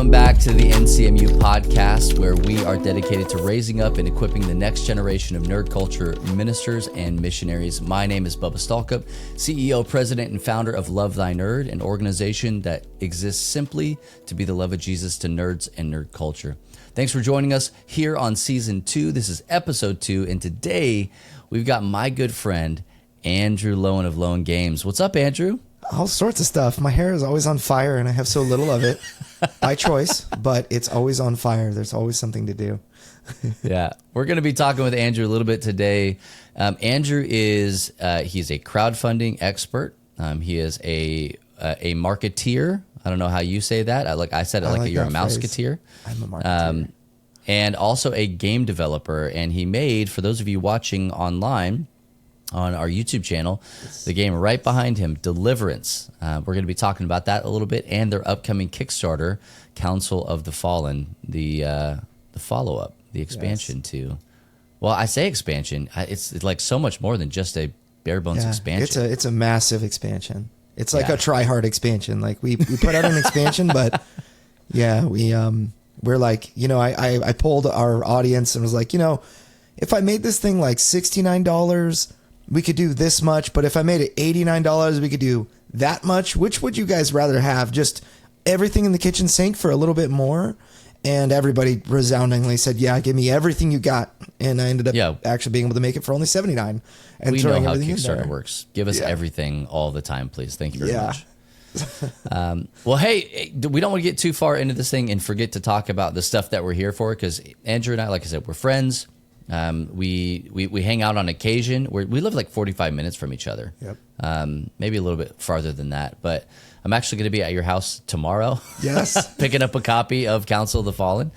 Welcome back to the NCMU podcast, where we are dedicated to raising up and equipping the next generation of nerd culture ministers and missionaries. My name is Bubba Stalkup, CEO, president, and founder of Love Thy Nerd, an organization that exists simply to be the love of Jesus to nerds and nerd culture. Thanks for joining us here on season 2. This is episode 2, and today we've got my good friend, Andrew Lowen of Lowen Games. What's up, Andrew? All sorts of stuff. My hair is always on fire, and I have so little of it by choice, but it's always on fire. There's always something to do. Yeah, we're going to be talking with Andrew a little bit today. Andrew is he's a crowdfunding expert. He is a marketeer. I don't know how you say that. I said it like you're a mouseketeer. I'm a marketeer. And also a game developer. And he made, for those of you watching online on our YouTube channel, the game right behind him, Deliverance. We're going to be talking about that a little bit, and their upcoming Kickstarter, Council of the Fallen, the follow-up, the expansion to. Well, I say expansion. It's like so much more than just a bare bones expansion. It's a massive expansion. It's like a try-hard expansion. Like we put out an expansion, but we're like, I polled our audience and was like, if I made this thing like $69, we could do this much, but if I made it $89, we could do that much. Which would you guys rather have? Just everything in the kitchen sink for a little bit more? And everybody resoundingly said, yeah, give me everything you got. And I ended up actually being able to make it for only $79. And we know how Kickstarter works. Give us everything all the time, please. Thank you very much. Well, hey, we don't want to get too far into this thing and forget to talk about the stuff that we're here for, because Andrew and I, like I said, we're friends. We hang out on occasion. We live like 45 minutes from each other. Yep. Maybe a little bit farther than that. But I'm actually going to be at your house tomorrow. Yes. Picking up a copy of Council of the Fallen.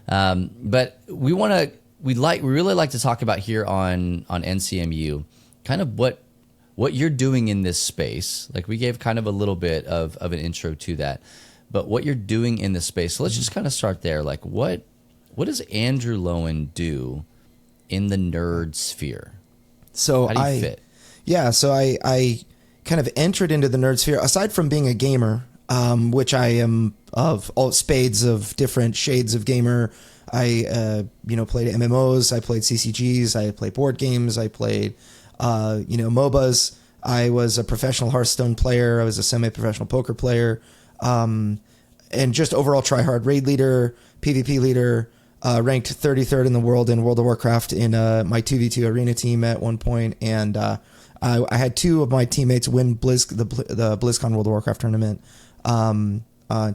But we really like to talk about here on NCMU kind of what you're doing in this space. Like, we gave kind of a little bit of an intro to that, but what you're doing in this space. So let's just kind of start there. Like, what does Andrew Lowen do in the nerd sphere? So how do you fit? Yeah, so I kind of entered into the nerd sphere, aside from being a gamer, which I am of all spades of different shades of gamer. I played MMOs, I played CCGs, I played board games, I played MOBAs. I was a professional Hearthstone player, I was a semi-professional poker player, and just overall try-hard raid leader, PvP leader. Ranked 33rd in the world in World of Warcraft in my 2v2 arena team at one point, and I had two of my teammates win the BlizzCon World of Warcraft tournament on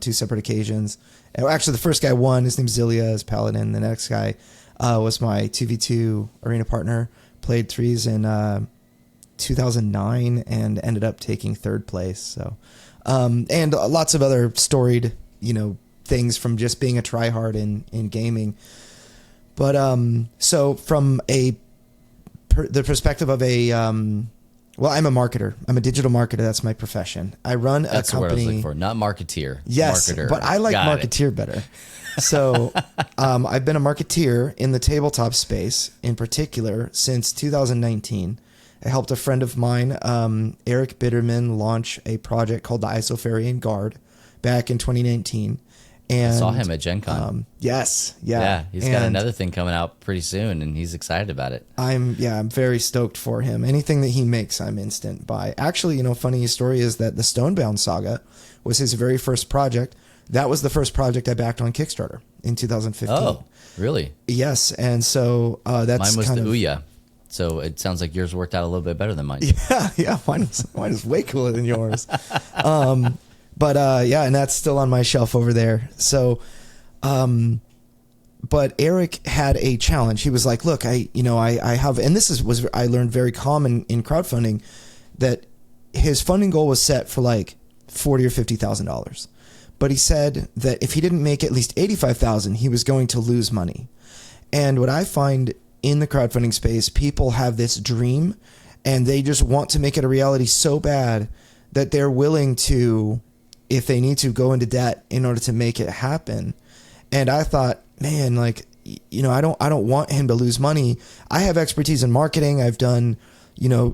two separate occasions. And actually, the first guy won. His name's Zillia, as Paladin. The next guy was my 2v2 arena partner. Played threes in 2009 and ended up taking third place. So, and lots of other storied, things from just being a tryhard in gaming. But so from the perspective of I'm a marketer. I'm a digital marketer. That's my profession. I run a company. That's what I was looking for. Not marketeer. Yes, marketer. But I like marketeer better. So I've been a marketeer in the tabletop space in particular since 2019. I helped a friend of mine, Eric Bitterman, launch a project called the Isofarian Guard back in 2019. And I saw him at Gen Con. Yes. Yeah. He's got another thing coming out pretty soon, and he's excited about it. I'm very stoked for him. Anything that he makes, I'm instant buy. Actually, funny story is that the Stonebound Saga was his very first project. That was the first project I backed on Kickstarter in 2015. Oh, really? Yes. And so that's mine was the Ouya. So it sounds like yours worked out a little bit better than mine. Yeah. Mine was way cooler than yours. But and that's still on my shelf over there. So, but Eric had a challenge. He was like, "Look, I have," and this was I learned very common in crowdfunding, that his funding goal was set for like $40,000 or $50,000, but he said that if he didn't make at least $85,000, he was going to lose money. And what I find in the crowdfunding space, people have this dream, and they just want to make it a reality so bad that they're willing to, if they need to, go into debt in order to make it happen. And I thought, man, like, I don't want him to lose money. I have expertise in marketing. I've done,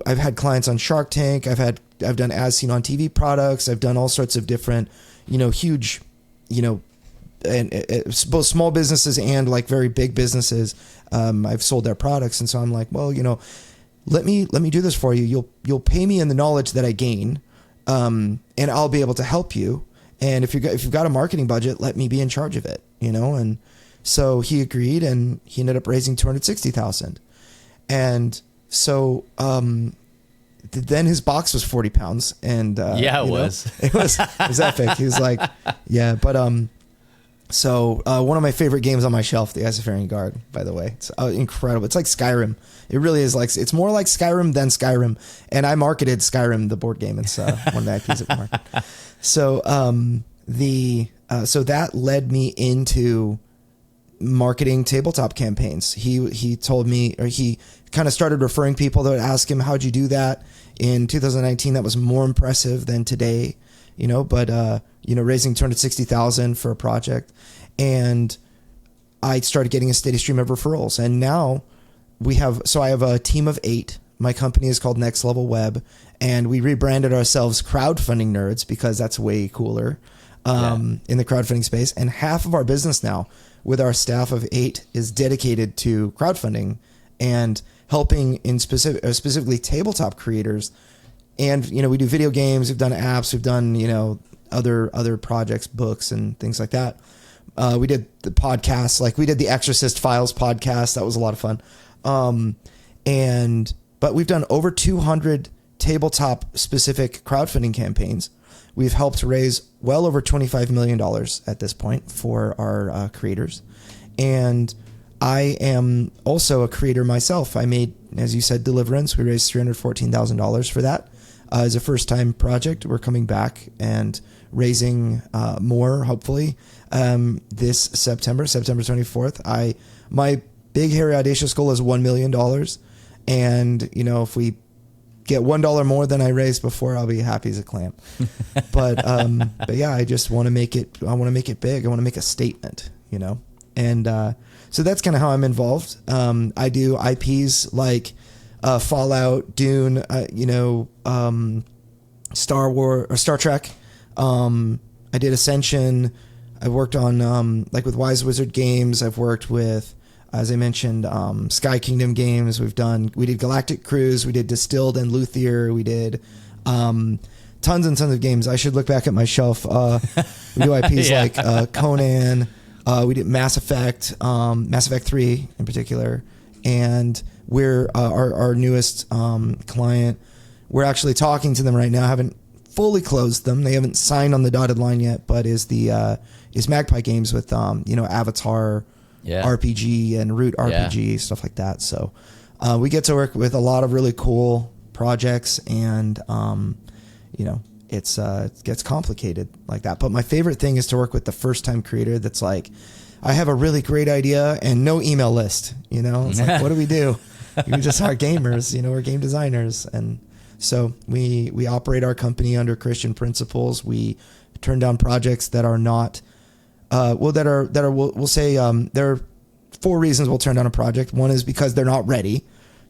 I've had clients on Shark Tank. I've done as seen on TV products. I've done all sorts of different, huge, both small businesses and like very big businesses. I've sold their products. And so I'm like, well, let me do this for you. You'll pay me in the knowledge that I gain. And I'll be able to help you. And if you've got a marketing budget, let me be in charge of it, And so he agreed, and he ended up raising $260,000. And so, then his box was 40 pounds, and it was epic. He was like, yeah, but so one of my favorite games on my shelf, the Isofarian Guard, by the way, it's incredible. It's like Skyrim. It really is it's more like Skyrim than Skyrim, and I marketed Skyrim, the board game. It's one of the IPs that we market. So so that led me into marketing tabletop campaigns. He told me, or he kind of started referring people that would ask him, how'd you do that? In 2019, that was more impressive than today, but, raising $260,000 for a project. And I started getting a steady stream of referrals. And now I have a team of 8. My company is called Next Level Web, and we rebranded ourselves Crowdfunding Nerds because that's way cooler in the crowdfunding space. And half of our business now with our staff of 8 is dedicated to crowdfunding and helping in specifically tabletop creators. And, we do video games, we've done apps, we've done, other projects, books and things like that. We did the podcasts, like we did the Exorcist Files podcast. That was a lot of fun. But we've done over 200 tabletop specific crowdfunding campaigns. We've helped raise well over $25 million at this point for our creators. And I am also a creator myself. I made, as you said, Deliverance. We raised $314,000 for that. As a first-time project, we're coming back and raising more, hopefully, this September 24th. My big, hairy, audacious goal is $1 million. And, if we get $1 more than I raised before, I'll be happy as a clam. But yeah, I just want to make it. I want to make it big. I want to make a statement. And so that's kind of how I'm involved. I do IPs like Fallout, Dune, Star Wars or Star Trek. I did Ascension. I worked on with Wise Wizard Games. I've worked with, as I mentioned, Sky Kingdom Games. We did Galactic Cruise. We did Distilled and Luthier. We did tons and tons of games. I should look back at my shelf. We do IPs like Conan. We did Mass Effect 3 in particular. And we're our newest client. We're actually talking to them right now. Haven't fully closed them. They haven't signed on the dotted line yet, but is Magpie Games with Avatar RPG and Root RPG, stuff like that. So we get to work with a lot of really cool projects, and it gets complicated like that. But my favorite thing is to work with the first time creator that's like, I have a really great idea and no email list. It's like, what do we do? We just are gamers. We're game designers, and so we operate our company under Christian principles. We turn down projects that are not. We'll say there are 4 reasons we'll turn down a project. One is because they're not ready.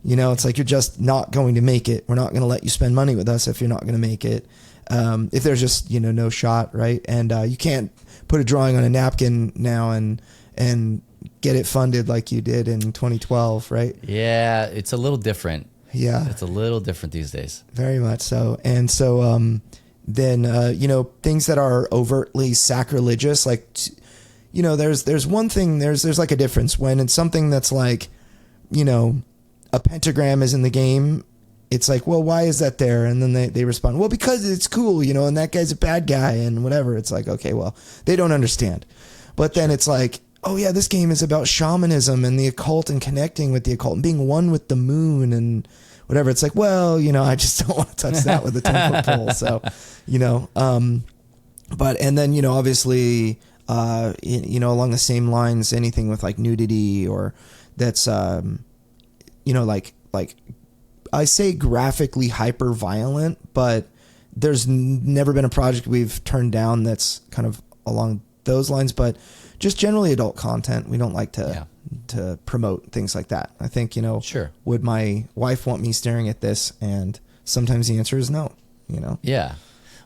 It's like, you're just not going to make it. We're not going to let you spend money with us if you're not going to make it. If there's just, no shot, right? And you can't put a drawing on a napkin now and get it funded like you did in 2012, right? Yeah, it's a little different. Yeah. It's a little different these days. Very much so. And so then, things that are overtly sacrilegious, like, there's one thing, there's like a difference when it's something that's like, a pentagram is in the game. It's like, well, why is that there? And then they respond, well, because it's cool, and that guy's a bad guy and whatever. It's like, okay, well, they don't understand. But then it's like, oh yeah, this game is about shamanism and the occult and connecting with the occult and being one with the moon and whatever. It's like, well, I just don't want to touch that with a 10-foot pole. So, but, and then, obviously, along the same lines, anything with like nudity or that's, like I say graphically hyper violent, but there's never been a project we've turned down that's kind of along those lines, but just generally adult content. We don't like to promote things like that. I think, sure. Would my wife want me staring at this? And sometimes the answer is no, Yeah.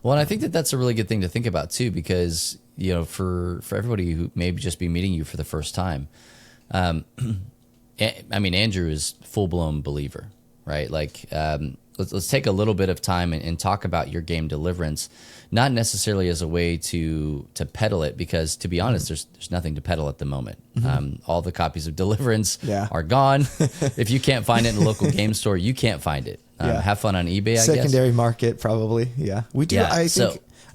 Well, and I think that that's a really good thing to think about too, because for everybody who may just be meeting you for the first time, I mean, Andrew is full-blown believer, right? Like, let's take a little bit of time and talk about your game Deliverance, not necessarily as a way to peddle it, because to be honest, there's nothing to peddle at the moment. All the copies of Deliverance are gone. If you can't find it in a local game store, you can't find it. Have fun on eBay, I guess. Secondary market, probably. Yeah, we do. Yeah, I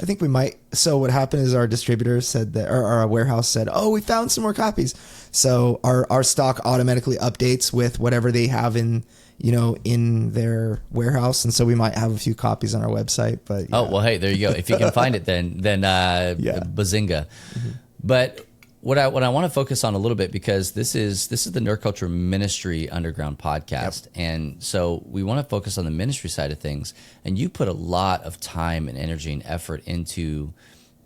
think we might. So what happened is our distributor said that, or our warehouse said, "Oh, we found some more copies." So our stock automatically updates with whatever they have in their warehouse, and so we might have a few copies on our website. But oh well, hey, there you go. If you can find it, then bazinga. But what I want to focus on a little bit, because this is the Nerd Culture Ministry Underground podcast, and so we want to focus on the ministry side of things. And you put a lot of time and energy and effort into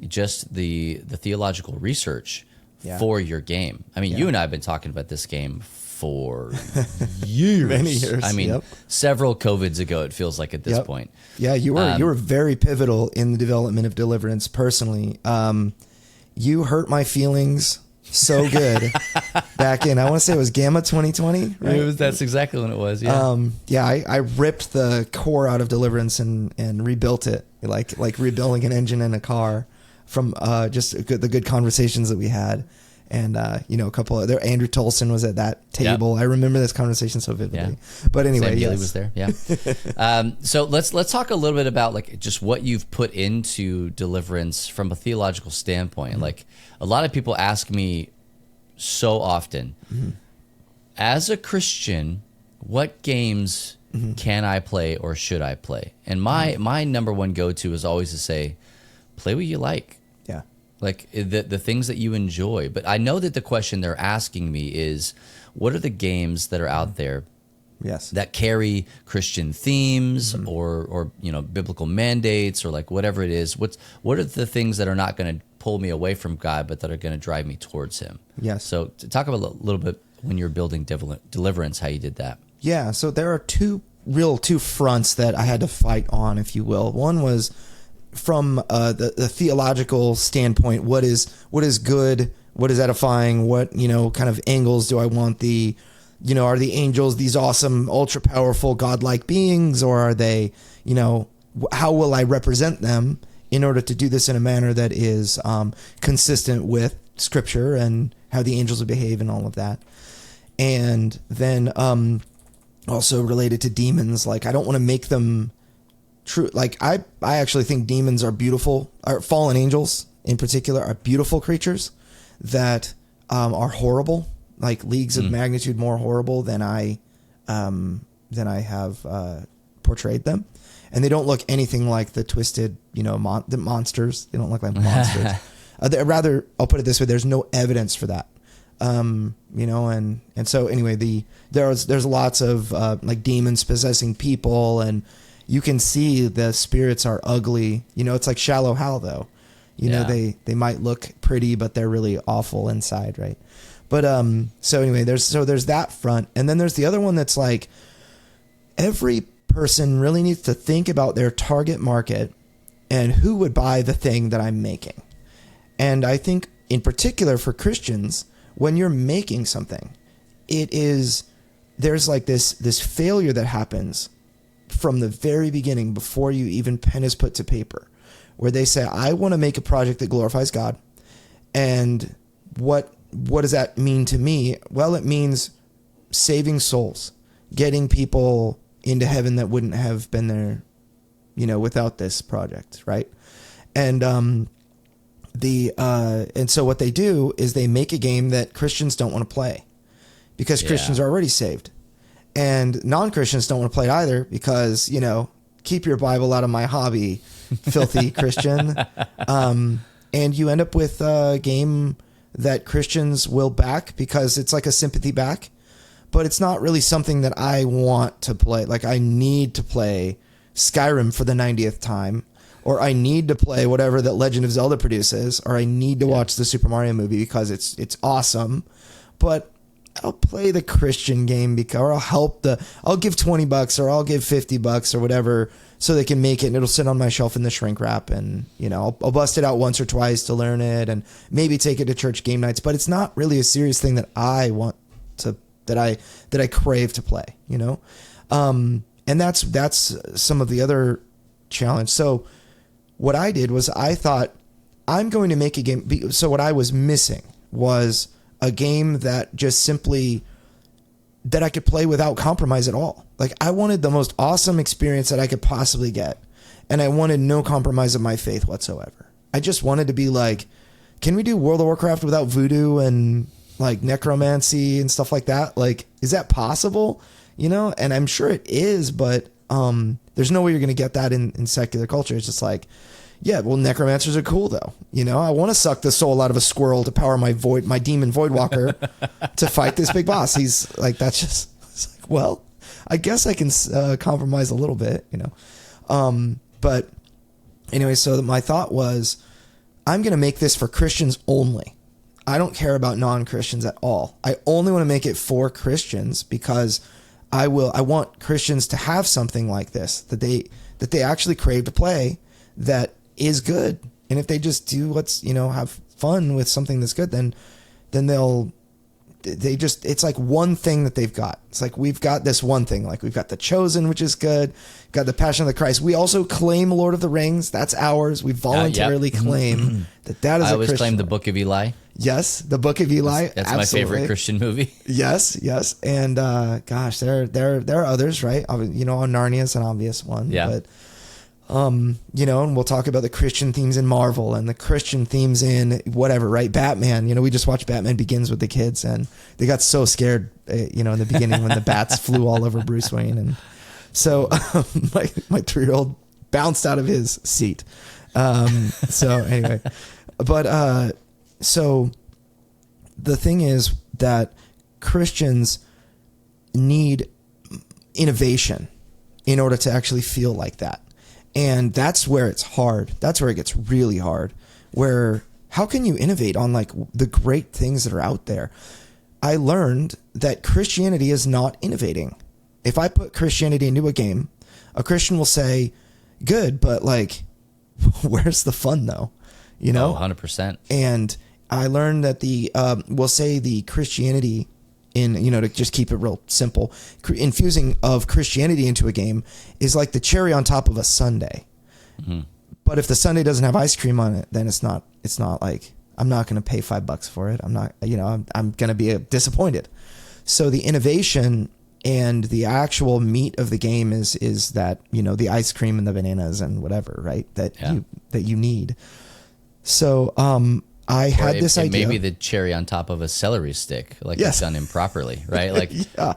just the theological research for your game. I mean, you and I have been talking about this game for years. Many years. I mean, several COVIDs ago, it feels like at this point. Yeah, you were very pivotal in the development of Deliverance personally. You hurt my feelings so good back in, I want to say it was Gamma 2020, right? That's exactly when it was, I ripped the core out of Deliverance and rebuilt it, like rebuilding an engine in a car from just the good conversations that we had. And, a couple of Andrew Tolson was at that table. Yep. I remember this conversation so vividly. Yeah. But anyway, Sam Daly was there. Yeah. So let's talk a little bit about like just what you've put into Deliverance from a theological standpoint. Mm-hmm. Like a lot of people ask me so often, as a Christian, what games can I play or should I play? And my number one go-to is always to say, play what you like. Like the things that you enjoy. But I know that the question they're asking me is, what are the games that are out there that carry Christian themes or biblical mandates or like whatever it is? What are the things that are not going to pull me away from God, but that are going to drive me towards Him? Yes. So to talk about a little bit when you're building Deliverance, how you did that. Yeah. So there are two fronts that I had to fight on, if you will. One was from the theological standpoint. What is good? What is edifying? What kind of angles do I want? Are the angels these awesome, ultra powerful, godlike beings, or are they? How will I represent them in order to do this in a manner that is consistent with Scripture and how the angels would behave and all of that? And then also related to demons, like I don't want to make them true. Like I actually think demons are beautiful, or fallen angels in particular are beautiful creatures that are horrible, like leagues of magnitude more horrible than I have portrayed them. And they don't look anything like the twisted, the monsters. They don't look like monsters. Rather, I'll put it this way: there's no evidence for that. And so anyway, there's lots of like demons possessing people, and you can see the spirits are ugly. It's like Shallow Hal, though. They might look pretty, but they're really awful inside, right? But so anyway, there's that front, and then there's the other one that's like every person really needs to think about their target market and who would buy the thing that I'm making. And I think in particular for Christians, when you're making something, there's like this failure that happens from the very beginning before you even pen is put to paper, where they say, I want to make a project that glorifies God. And what does that mean to me? Well, it means saving souls, getting people into heaven that wouldn't have been there, without this project, right? And and so what they do is they make a game that Christians don't want to play because Christians are already saved. And non-Christians don't want to play it either because, keep your Bible out of my hobby, filthy Christian. And you end up with a game that Christians will back because it's like a sympathy back, but it's not really something that I want to play. Like I need to play Skyrim for the 90th time, or I need to play whatever that Legend of Zelda produces, or I need to watch the Super Mario movie because it's awesome. But I'll play the Christian game or I'll give $20 or I'll give $50 or whatever so they can make it, and it'll sit on my shelf in the shrink wrap, and I'll bust it out once or twice to learn it, and maybe take it to church game nights. But it's not really a serious thing that I want to, that I crave to play, and that's some of the other challenge. So what I did was I thought, I'm going to make a game. So what I was missing was a game that just simply, that I could play without compromise at all. Like, I wanted the most awesome experience that I could possibly get. And I wanted no compromise of my faith whatsoever. I just wanted to be like, can we do World of Warcraft without voodoo and like necromancy and stuff like that? Like, is that possible? And I'm sure it is, but there's no way you're going to get that in secular culture. It's just like, yeah, well, necromancers are cool though. I want to suck the soul out of a squirrel to power my demon Voidwalker to fight this big boss. He's like, that's just, it's like, well, I guess I can compromise a little bit, but anyway, so my thought was, I'm going to make this for Christians only. I don't care about non-Christians at all. I only want to make it for Christians because I want Christians to have something like this that they actually crave to play, that is good. And if they just do have fun with something that's good, then it's like one thing that they've got. It's like, we've got this one thing, like we've got The Chosen, which is good. Got the Passion of the Christ. We also claim Lord of the Rings. That's ours. We voluntarily claim that is I a always Christian. claim the Book of Eli. Yes, the Book of Eli. That's absolutely. my favorite Christian movie. Yes. And gosh, there are others, right? Narnia is an obvious one. Yeah. But and we'll talk about the Christian themes in Marvel and the Christian themes in whatever, right? Batman, we just watched Batman Begins with the kids, and they got so scared, in the beginning when the bats flew all over Bruce Wayne. And so my 3-year-old bounced out of his seat. So anyway, but so the thing is that Christians need innovation in order to actually feel like that. And that's where it's hard. That's where it gets really hard. Where, how can you innovate on like the great things that are out there? I learned that Christianity is not innovating. If I put Christianity into a game, a Christian will say, good, but like, where's the fun though? 100%. And I learned that we'll say the Christianity in, to just keep it real simple, infusing of Christianity into a game is like the cherry on top of a sundae. Mm-hmm. But if the sundae doesn't have ice cream on it, then it's not like, I'm not going to pay $5 for it. I'm not, I'm going to be disappointed. So the innovation and the actual meat of the game is that, the ice cream and the bananas and whatever, right? That you need. So, I had this idea. Maybe the cherry on top of a celery stick, like it's done improperly, right? Like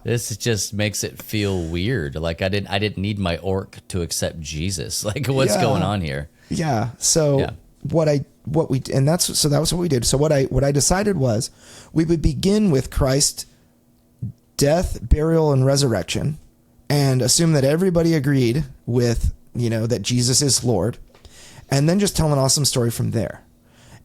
this just makes it feel weird. Like I didn't need my orc to accept Jesus. Like what's going on here? Yeah. So that was what we did. So what I decided was we would begin with Christ's death, burial, and resurrection, and assume that everybody agreed with that Jesus is Lord, and then just tell an awesome story from there.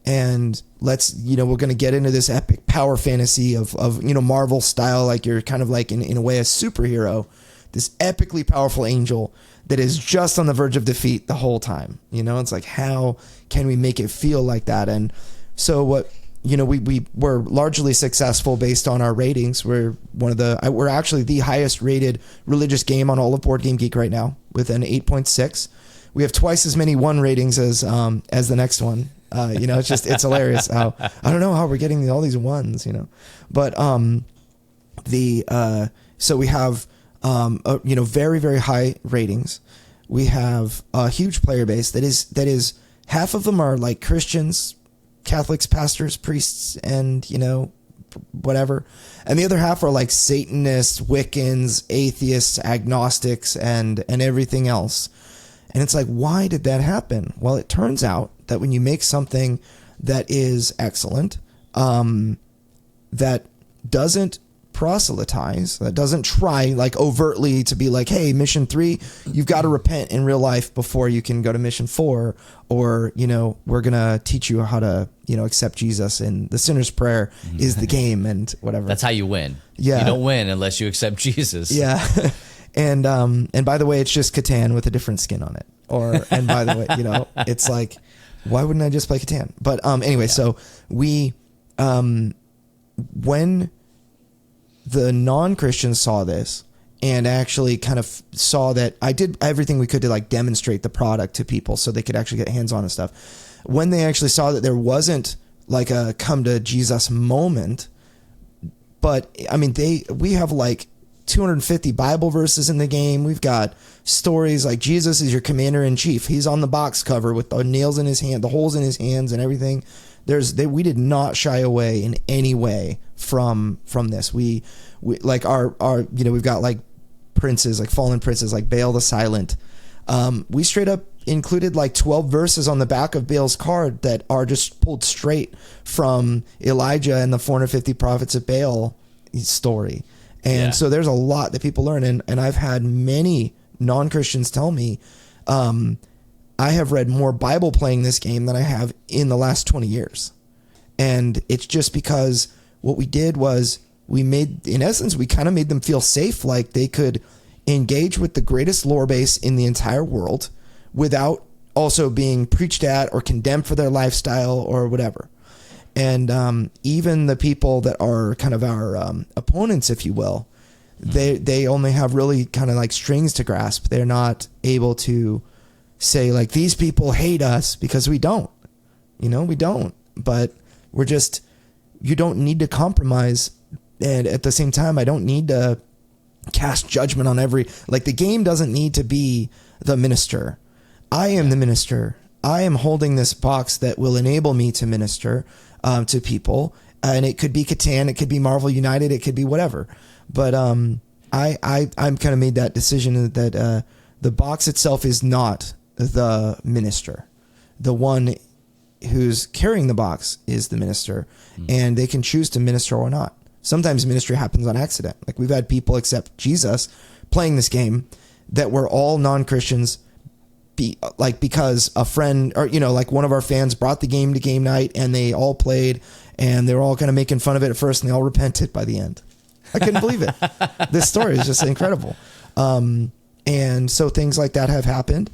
And let's, we're going to get into this epic power fantasy of Marvel style, like you're kind of like in a way a superhero, this epically powerful angel that is just on the verge of defeat the whole time. It's like, how can we make it feel like that? And so what, we were largely successful based on our ratings. We're we're actually the highest rated religious game on all of Board Game Geek right now with an 8.6. We have twice as many 1 ratings as the next one. It's hilarious how, I don't know how we're getting all these 1s, but, so we have, very, very high ratings. We have a huge player base that is half of them are like Christians, Catholics, pastors, priests, and, whatever. And the other half are like Satanists, Wiccans, atheists, agnostics, and everything else. And it's like, why did that happen? Well, it turns out that when you make something that is excellent, that doesn't proselytize, that doesn't try like overtly to be like, hey, mission 3, you've got to repent in real life before you can go to mission 4, or, we're going to teach you how to, accept Jesus, and the sinner's prayer is the game and whatever. That's how you win. Yeah. You don't win unless you accept Jesus. Yeah. And by the way, it's just Catan with a different skin on it. And by the way, it's like, why wouldn't I just play Catan? But anyway, so we, when the non-Christians saw this and actually kind of saw that I did everything we could to like demonstrate the product to people so they could actually get hands on and stuff. When they actually saw that there wasn't like a come to Jesus moment, but I mean, we have like 250 Bible verses in the game. We've got stories like Jesus is your commander in chief. He's on the box cover with the nails in his hand, the holes in his hands and everything. We did not shy away in any way from this. We like our we've got like princes, like fallen princes, like Baal the Silent. We straight up included like 12 verses on the back of Baal's card that are just pulled straight from Elijah and the 450 prophets of Baal story. And so there's a lot that people learn. And I've had many non-Christians tell me, I have read more Bible playing this game than I have in the last 20 years. And it's just because what we did was we kind of made them feel safe, like they could engage with the greatest lore base in the entire world without also being preached at or condemned for their lifestyle or whatever. And even the people that are kind of our opponents, if you will, they only have really kind of like strings to grasp. They're not able to say like, these people hate us, because we don't. We don't. But we're just, you don't need to compromise. And at the same time, I don't need to cast judgment on the game doesn't need to be the minister. I am the minister. I am holding this box that will enable me to minister to people. And it could be Catan, it could be Marvel United, it could be whatever. But I'm kind of made that decision that the box itself is not the minister. The one who's carrying the box is the minister, and they can choose to minister or not. Sometimes ministry happens on accident. Like we've had people accept Jesus playing this game that were all non-Christians, because a friend or like one of our fans brought the game to game night and they all played and they were all kind of making fun of it at first and they all repented by the end. I couldn't believe it. This story is just incredible. And so things like that have happened,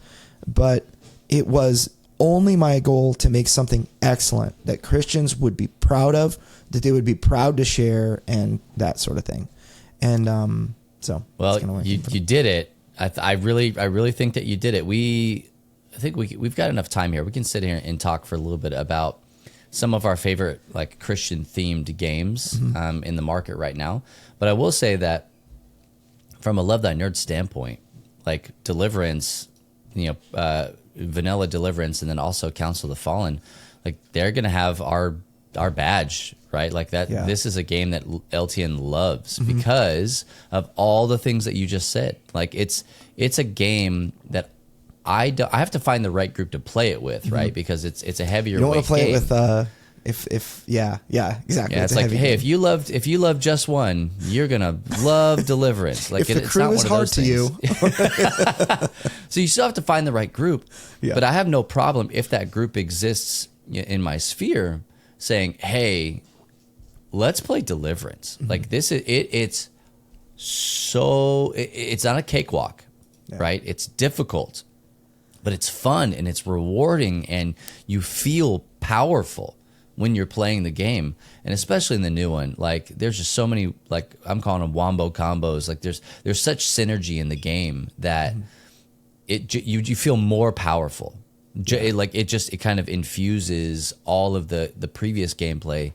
but it was only my goal to make something excellent that Christians would be proud of, that they would be proud to share, and that sort of thing. And so, well, you did it. I really think that you did it. I think we've got enough time here. We can sit here and talk for a little bit about some of our favorite like Christian themed games in the market right now. But I will say that from a Love Thy Nerd standpoint, like Deliverance, vanilla Deliverance, and then also Council of the Fallen, like they're gonna have our badge, right? Like that. Yeah. This is a game that LTN loves because of all the things that you just said. Like it's a game that I have to find the right group to play it with, right? Because it's a heavier. You don't want to play game. it with exactly. Yeah, it's like, hey, if you love Just One, you're gonna love Deliverance. Like if the crew is hard to you, so you still have to find the right group. Yeah. But I have no problem if that group exists in my sphere, saying, hey, let's play Deliverance. Like this is it's not a cakewalk, right? It's difficult, but it's fun and it's rewarding, and you feel powerful when you're playing the game. And especially in the new one, like there's just so many, like I'm calling them wombo combos. Like there's such synergy in the game that you feel more powerful. It kind of infuses all of the previous gameplay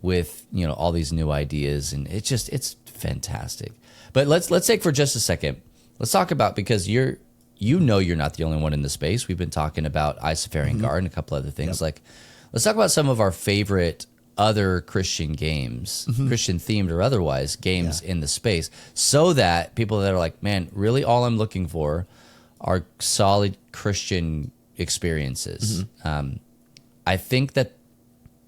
with all these new ideas, and it's fantastic. But let's take for just a second. Let's talk about, because you're not the only one in the space. We've been talking about Isofarian Guard and a couple other things. Like, let's talk about some of our favorite other Christian games, Christian themed or otherwise games in the space, so that people that are like, man, really all I'm looking for are solid Christian experiences. I think that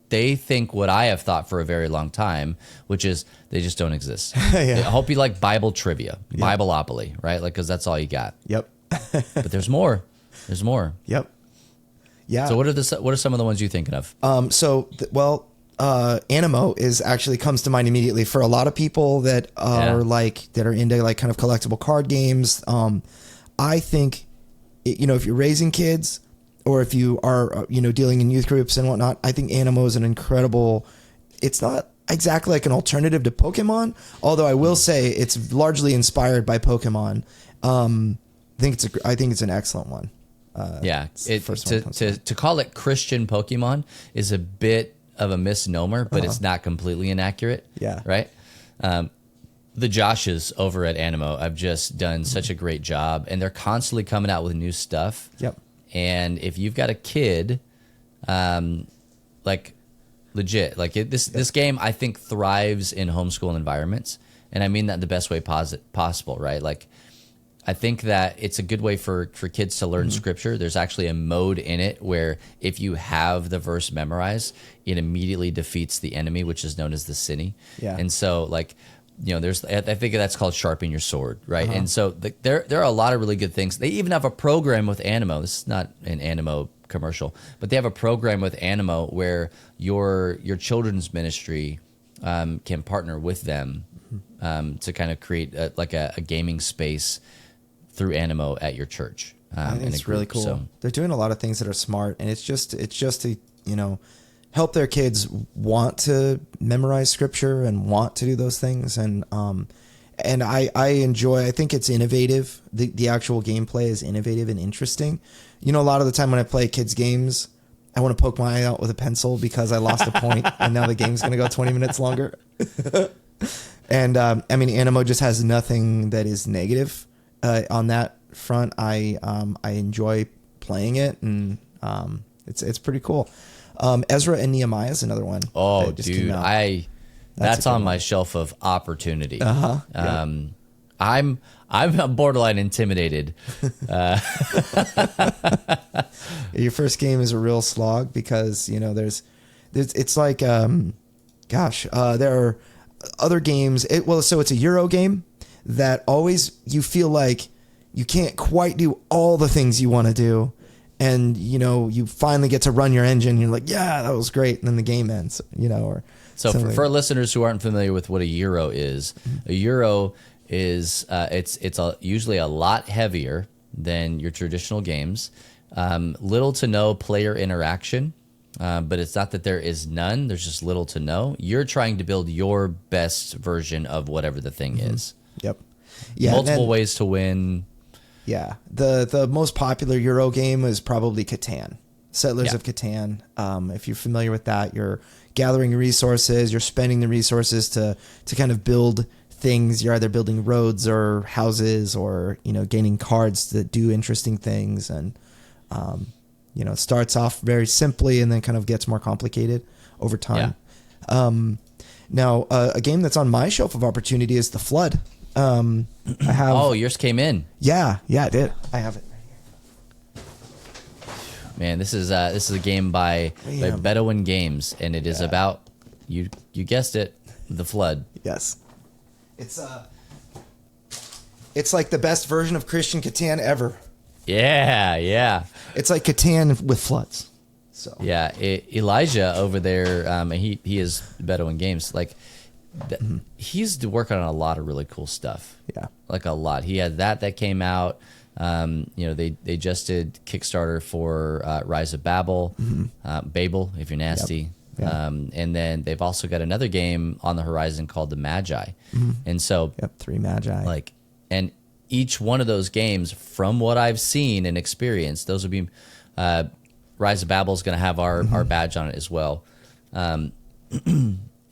they think what I have thought for a very long time, which is they just don't exist. I hope you like Bible trivia, Bibleopoly, right? Like, because that's all you got. Yep. But there's more. There's more. Yep. Yeah. So what are some of the ones you're thinking of? Animo is actually comes to mind immediately for a lot of people that are that are into like kind of collectible card games. I think, if you're raising kids or if you are, dealing in youth groups and whatnot, I think Animo is an incredible, it's not exactly like an alternative to Pokemon, although I will say it's largely inspired by Pokemon. I think it's an excellent one. To call it Christian Pokemon is a bit of a misnomer, but it's not completely inaccurate. Yeah. Right. The Joshes over at Animo have just done such a great job, and they're constantly coming out with new stuff. Yep. And if you've got a kid, legit, this game I think thrives in homeschool environments, and I mean that in the best way possible. Right. Like, I think that it's a good way for kids to learn scripture. There's actually a mode in it where if you have the verse memorized, it immediately defeats the enemy, which is known as the Cine. Yeah. And so I think that's called sharpen your sword, right? And so there are a lot of really good things. They even have a program with Animo. This is not an Animo commercial, but they have a program with Animo where your children's ministry can partner with them to kind of create a gaming space through Animo at your church. I think it's really cool. So they're doing a lot of things that are smart, and it's just to help their kids want to memorize scripture and want to do those things. And I enjoy. I think it's innovative. The actual gameplay is innovative and interesting. A lot of the time when I play kids games, I want to poke my eye out with a pencil because I lost a point, and now the game's going to go 20 minutes longer. And Animo just has nothing that is negative. On that front, I enjoy playing it, and it's pretty cool. Ezra and Nehemiah is another one. Oh, dude, that's on my shelf of opportunity. Yeah. I'm borderline intimidated. Your first game is a real slog because it's like there are other games. So it's a Euro game that always you feel like you can't quite do all the things you want to do, and you finally get to run your engine. And you're like, yeah, that was great, and then the game ends. So for listeners who aren't familiar with what a Euro is, a Euro is usually a lot heavier than your traditional games. Little to no player interaction. But it's not that there is none. There's just little to no. You're trying to build your best version of whatever the thing is. Yep. Yeah. Multiple ways to win. Yeah. The most popular Euro game is probably Catan. Settlers of Catan. If you're familiar with that, you're gathering resources. You're spending the resources to kind of build things. You're either building roads or houses or gaining cards that do interesting things. And it starts off very simply and then kind of gets more complicated over time. Yeah. Now, a game that's on my shelf of opportunity is The Flood. I have. Oh, yours came in. Yeah, it did. I have it right here. Man, this is a game by Lowen Games, and it is about you guessed it, The Flood. Yes. It's like the best version of Christian Catan ever. Yeah. It's like Catan with floods. So yeah, Elijah over there, he is Bedouin Games. He's working on a lot of really cool stuff. Yeah, like a lot. He had that came out. They just did Kickstarter for Rise of Babel, Babel, if you're nasty. Yep. Yeah. And then they've also got another game on the horizon called the Magi. And so 3 Magi. And each one of those games, from what I've seen and experienced, those would be Rise of Babel is going to have our badge on it as well.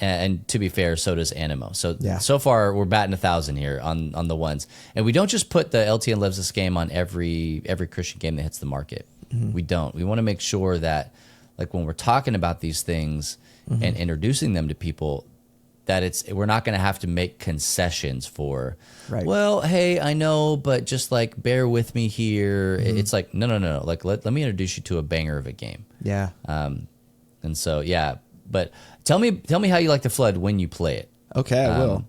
And to be fair, so does Animo. So far we're batting 1,000 here on the ones. And we don't just put the LTN Lives This game on every Christian game that hits the market. We don't. We want to make sure that when we're talking about these things and introducing them to people, that we're not going to have to make concessions for, well, hey, I know, but just bear with me here. It's no. Let me introduce you to a banger of a game. Yeah. And so, but tell me how you like The Flood when you play it. Okay, I will.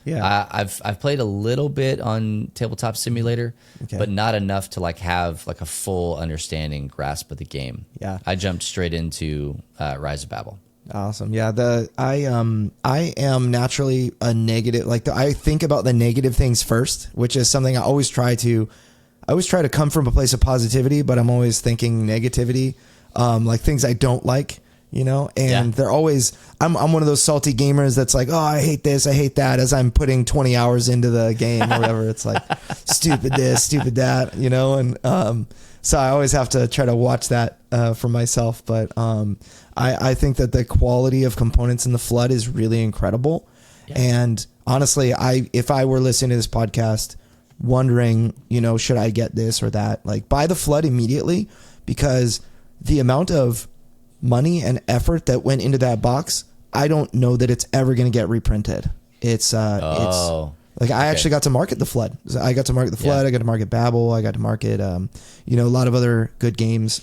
Yeah. I've played a little bit on Tabletop Simulator, but not enough to have a full understanding grasp of the game. Yeah. I jumped straight into Rise of Babel. Awesome. Yeah. I am naturally a negative. Like I think about the negative things first, which is something I always try to come from a place of positivity, but I'm always thinking negativity, like things I don't like, and they're always, I'm one of those salty gamers that's like, oh, I hate this, I hate that, as I'm putting 20 hours into the game or whatever. It's like stupid this, stupid that, and, so I always have to try to watch that, for myself. But, I think that the quality of components in the Flood is really incredible. Yeah. And honestly, if I were listening to this podcast wondering, should I get this or that, like buy the Flood immediately, because the amount of money and effort that went into that box, I don't know that it's ever going to get reprinted. It's like I actually got to market the Flood. I got to market the Flood. I got to market Babel. I got to market, a lot of other good games.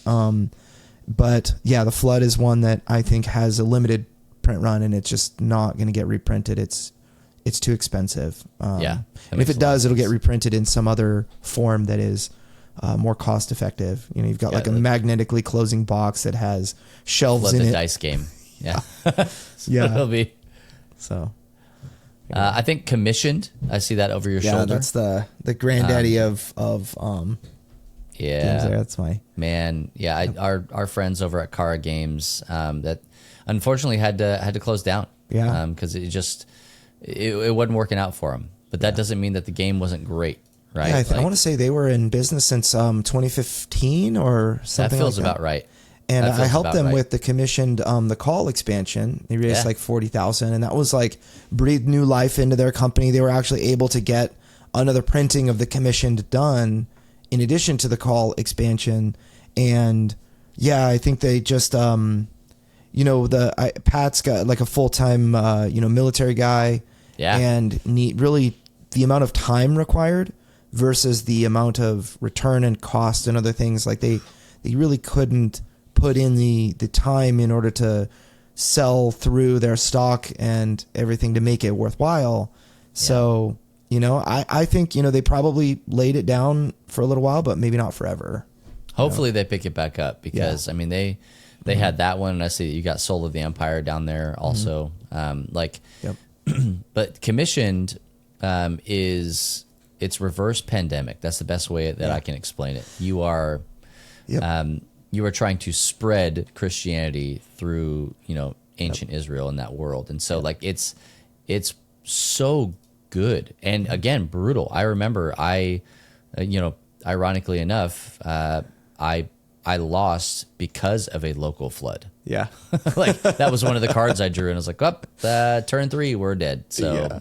But yeah, the Flood is one that I think has a limited print run, and it's just not going to get reprinted. It's too expensive. And if it does, it'll get reprinted in some other form that is more cost effective. You've got like a magnetically closing box that has shelves Flood in the it. Dice game. Yeah. Yeah. It'll be. So. I think commissioned. I see that over your shoulder. Yeah, that's the granddaddy of games there. That's my man. Yeah, our friends over at Kara Games that unfortunately had to close down. Yeah, because it wasn't working out for them. But that doesn't mean that the game wasn't great, right? Yeah, I want to say they were in business since 2015 or something. That feels like that. about right. And I helped them with the commissioned the Call expansion. They raised like 40,000, and that was like breathed new life into their company. They were actually able to get another printing of the commissioned done in addition to the Call expansion. And yeah, I think they just Pat's got like a full-time military guy. Yeah. And really the amount of time required versus the amount of return and cost and other things, like they really couldn't put in the time in order to sell through their stock and everything to make it worthwhile. Yeah. So, I think, they probably laid it down for a little while, but maybe not forever. Hopefully they pick it back up because, I mean, they had that one, and I see you got Soul of the Empire down there also. But commissioned it's reverse pandemic. That's the best way that I can explain it. You are you are trying to spread Christianity through, ancient Israel in that world. And so like it's so good. And again, brutal. I remember ironically enough, I lost because of a local flood. Yeah. Like that was one of the cards I drew, and I was like, turn 3, we're dead. So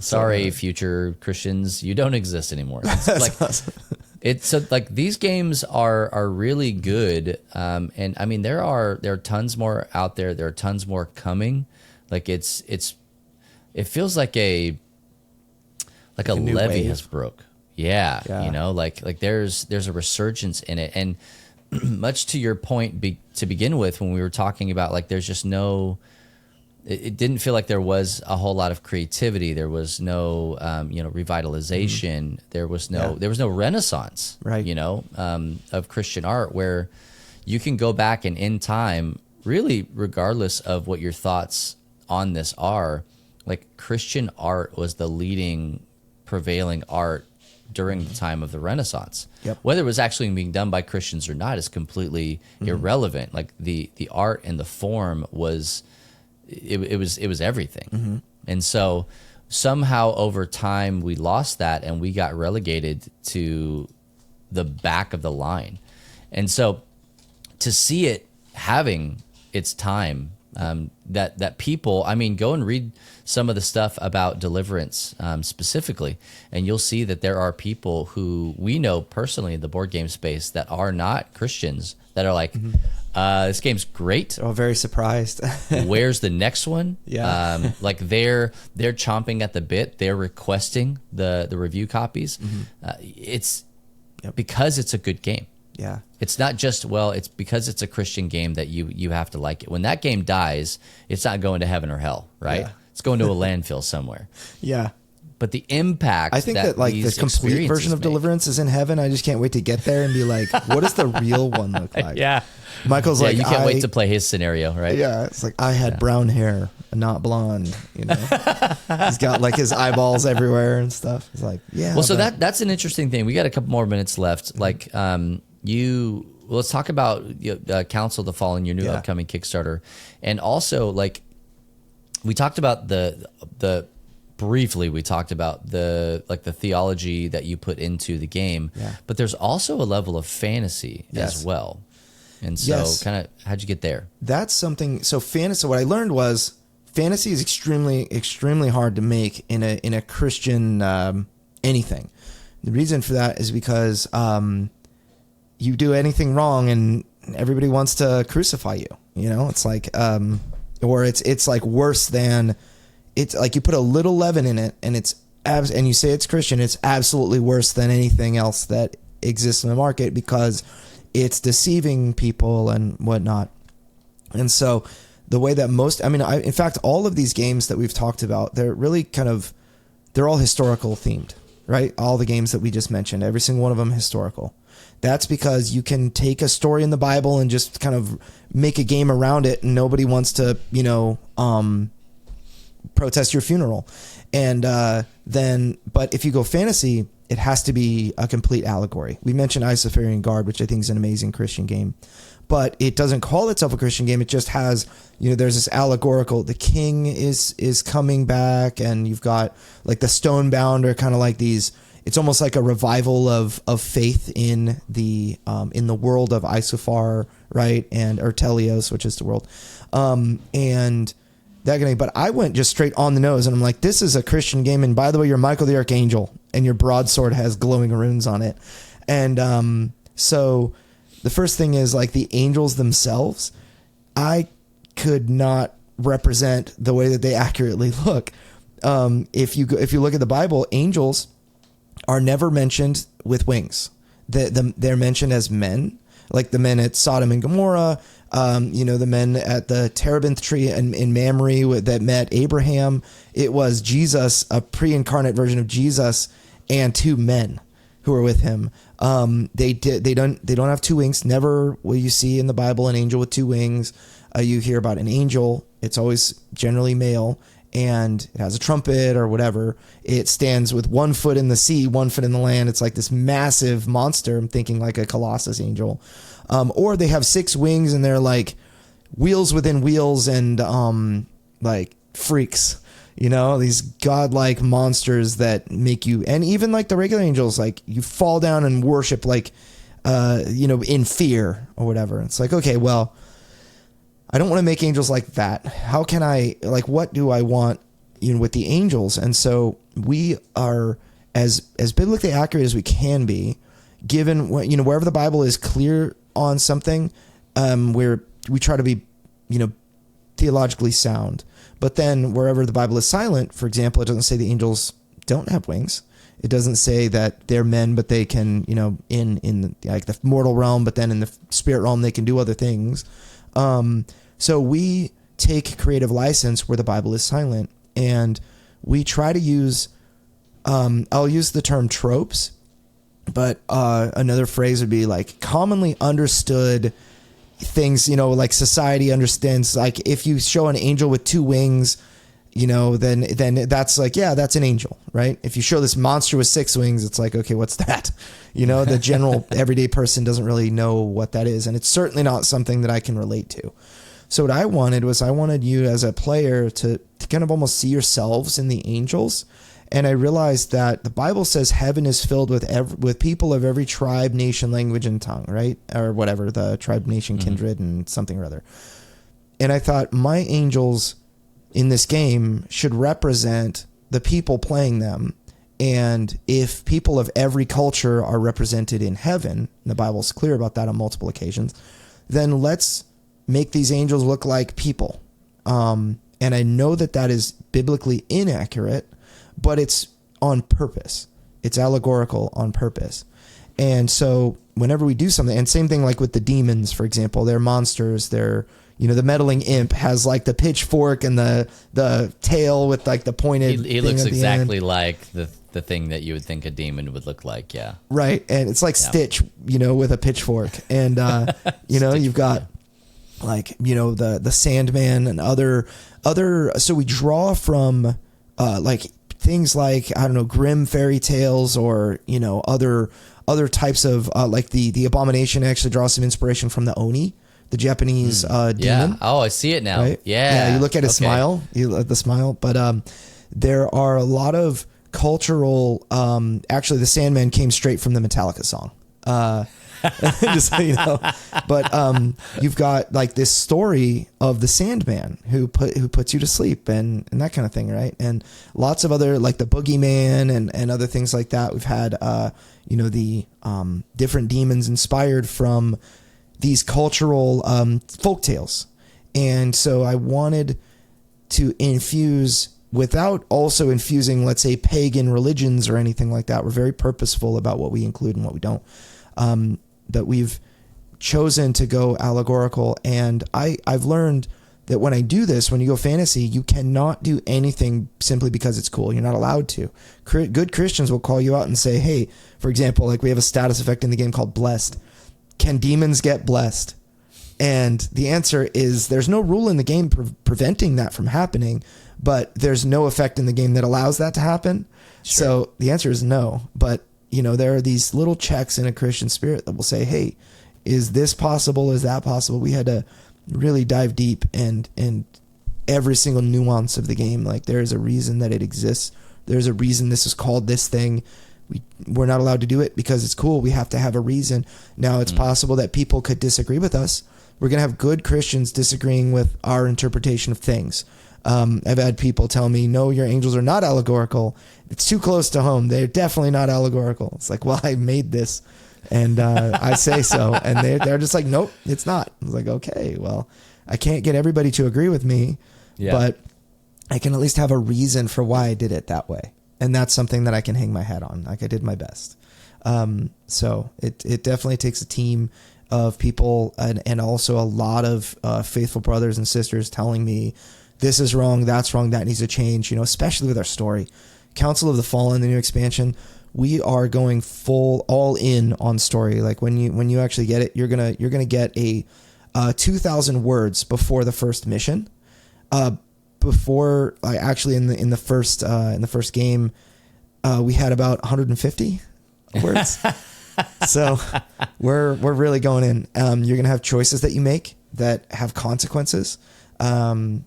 sorry, future Christians, you don't exist anymore. It's like, awesome. It's like these games are really good, and I mean there are tons more out there. There are tons more coming. Like it feels like a levee has broke. Yeah, like there's a resurgence in it, and much to your point to begin with when we were talking about like there's just no. It didn't feel like there was a whole lot of creativity. There was no, revitalization. There was no renaissance, right? Of Christian art where you can go back and in time, really, regardless of what your thoughts on this are, like Christian art was the leading, prevailing art during the time of the Renaissance. Yep. Whether it was actually being done by Christians or not is completely irrelevant. Like the art and the form was. It was everything. And so somehow over time we lost that and we got relegated to the back of the line. And so to see it having its time, that people, I mean, go and read some of the stuff about Deliverance specifically, and you'll see that there are people who we know personally in the board game space that are not Christians that are like, this game's great. Oh, very surprised. Where's the next one? Yeah. Like they're chomping at the bit. They're requesting the review copies. It's because it's a good game. Yeah. It's not just, it's because it's a Christian game that you have to like it. When that game dies, it's not going to heaven or hell, right? Yeah. It's going to a landfill somewhere. Yeah. but the impact. I think that like the complete version of Deliverance is in heaven. I just can't wait to get there and be like, what does the real one look like? Yeah. Michael's like, you can't wait to play his scenario, right? Yeah. It's like, I had brown hair, not blonde, you know. He's got like his eyeballs everywhere and stuff. It's like, yeah. Well, so that's an interesting thing. We got a couple more minutes left. Like, let's talk about Council of the Fallen, your new upcoming Kickstarter. And also, like, we talked about briefly we talked about the theology that you put into the game, but there's also a level of fantasy as well. And so kind of, how'd you get there? That's something. So fantasy, what I learned was fantasy is extremely, extremely hard to make in a Christian anything. The reason for that is because you do anything wrong and everybody wants to crucify you. You know, it's like, or it's like worse than, it's like you put a little leaven in it and and you say it's Christian, it's absolutely worse than anything else that exists in the market because it's deceiving people and whatnot. And so the way that in fact, all of these games that we've talked about, they're really they're all historical themed, right? All the games that we just mentioned, every single one of them historical. That's because you can take a story in the Bible and just kind of make a game around it, and nobody wants to, protest your funeral. And but if you go fantasy, it has to be a complete allegory. We mentioned Isofarian Guard, which I think is an amazing Christian game, but it doesn't call itself a Christian game. It just has, there's this allegorical, the king is coming back, and you've got like the Stonebound are kind of like these. It's almost like a revival of faith in the world of Isofar, right? And Telios, which is the world. And that game. But I went just straight on the nose, and I'm like, this is a Christian game. And by the way, you're Michael the Archangel, and your broadsword has glowing runes on it. And so the first thing is like the angels themselves. I could not represent the way that they accurately look. If you look at the Bible, angels are never mentioned with wings. They're mentioned as men, like the men at Sodom and Gomorrah, the men at the terebinth tree in Mamre that met Abraham. It was Jesus, a pre-incarnate version of Jesus, and two men who were with him. They don't have two wings. Never will you see in the Bible an angel with two wings. You hear about an angel. It's always generally male, and it has a trumpet or whatever. It stands with 1 foot in the sea, 1 foot in the land. It's like this massive monster. I'm thinking like a Colossus angel. Or they have 6 wings and they're like wheels within wheels and like freaks, these godlike monsters that make you, and even like the regular angels, like you fall down and worship like, in fear or whatever. It's like, okay, well, I don't want to make angels like that. How can I, like, what do I want, with the angels? And so we are as biblically accurate as we can be, given what, wherever the Bible is clear on something, where we try to be, theologically sound. But then wherever the Bible is silent, for example, it doesn't say the angels don't have wings. It doesn't say that they're men, but they can, in like the mortal realm, but then in the spirit realm, they can do other things. So we take creative license where the Bible is silent, and we try to use, I'll use the term tropes, but another phrase would be like commonly understood things, like society understands. Like if you show an angel with 2 wings, then that's like, yeah, that's an angel, right? If you show this monster with 6 wings, it's like, okay, what's that? The general everyday person doesn't really know what that is. And it's certainly not something that I can relate to. So what I wanted you as a player to kind of almost see yourselves in the angels. And I realized that the Bible says heaven is filled with people of every tribe, nation, language, and tongue, right? Or whatever, the tribe, nation, kindred, and something or other. And I thought my angels in this game should represent the people playing them. And if people of every culture are represented in heaven, and the Bible's clear about that on multiple occasions, then let's make these angels look like people. And I know that is biblically inaccurate, but it's on purpose. It's allegorical on purpose. And so whenever we do something, and same thing like with the demons, for example, they're monsters, they're, the meddling imp has like the pitchfork and the tail with like the pointed. He looks exactly like the thing that you would think a demon would look like. Yeah. Right. And it's like Stitch, with a pitchfork. And, you've got like, the Sandman and other, so we draw from, like things like, I don't know, grim fairy tales or, other types of, like the Abomination actually draws some inspiration from the Oni, the Japanese, demon. Yeah. Oh, I see it now. Right? Yeah. Yeah. You look at his smile, the smile, but, there are a lot of cultural, actually the Sandman came straight from the Metallica song. Just so you know, but you've got like this story of the Sandman who puts you to sleep and that kind of thing, right? And lots of other like the Boogeyman and other things like that. We've had the different demons inspired from these cultural folk tales, and so I wanted to infuse without also infusing, let's say, pagan religions or anything like that. We're very purposeful about what we include and what we don't. That we've chosen to go allegorical. And I've learned that when I do this, when you go fantasy, you cannot do anything simply because it's cool. You're not allowed to. Good Christians will call you out and say, hey, for example, like we have a status effect in the game called blessed. Can demons get blessed? And the answer is there's no rule in the game preventing that from happening, but there's no effect in the game that allows that to happen. Sure. So the answer is no. But there are these little checks in a Christian spirit that will say, hey, is this possible? Is that possible? We had to really dive deep and every single nuance of the game. Like there is a reason that it exists. There's a reason this is called this thing. We're not allowed to do it because it's cool. We have to have a reason. Now it's possible that people could disagree with us. We're going to have good Christians disagreeing with our interpretation of things. I've had people tell me, no, your angels are not allegorical. It's too close to home. They're definitely not allegorical. It's like, well, I made this and I say so. And they're just like, nope, it's not. I was like, okay, well, I can't get everybody to agree with me, but I can at least have a reason for why I did it that way. And that's something that I can hang my hat on. Like I did my best. So it definitely takes a team of people and also a lot of faithful brothers and sisters telling me this is wrong, that's wrong, that needs to change, especially with our story. Council of the Fallen, the new expansion, we are going all in on story. Like when you actually get it, you're gonna get a 2,000 words before the first mission. Before actually in the first game, we had about 150 words. So we're really going in. You're gonna have choices that you make that have consequences. And